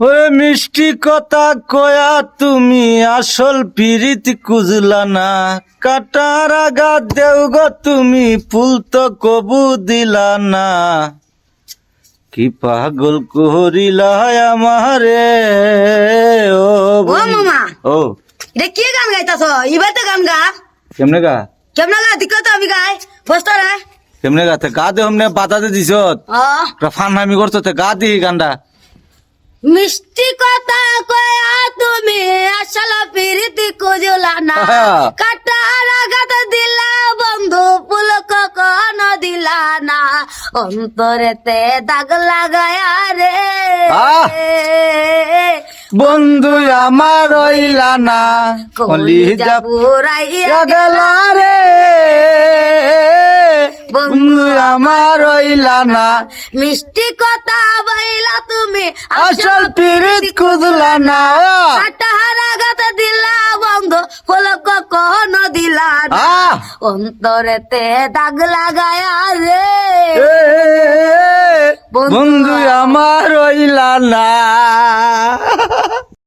ওই মিষ্টি কথা কয়া তুমি আসল পিরিত কুজলা না, কাটার আঘাত দেও গো তুমি ফুল তো কবু দিলা না। কি পাগল করিলা আমারে ও ও মামা ও এটা কি গান গাইতাছ? এবার তো গান গা। কেমনে গা কেমন গা দিক তো আমি গাই বসতো রে। কেমনে গাতে গা দে हमने বাতাতে দিছ ফানহামি করছো তে গা দি গানটা। মিষ্টি কথা কয়া তুমি আসল পিরিতি কুজলা না, কাটার আঘাত দিলা বন্ধু ফুল কখনো দিলা না, অন্তরেতে দাগ লাগায়া রে বন্ধু আমার রইলা না, কলিজা পুরাইয়া গেলা রে বন্ধু আমার রইলা না, মিষ্টি কথা বইলা তুমি আসল পিরিত কুজলা না। কাটার আঘাত দিলা বন্ধু ফুল কখনো দিলা না, অন্তরেতে দাগ লাগায়া রে বন্ধু আমার রইলা না।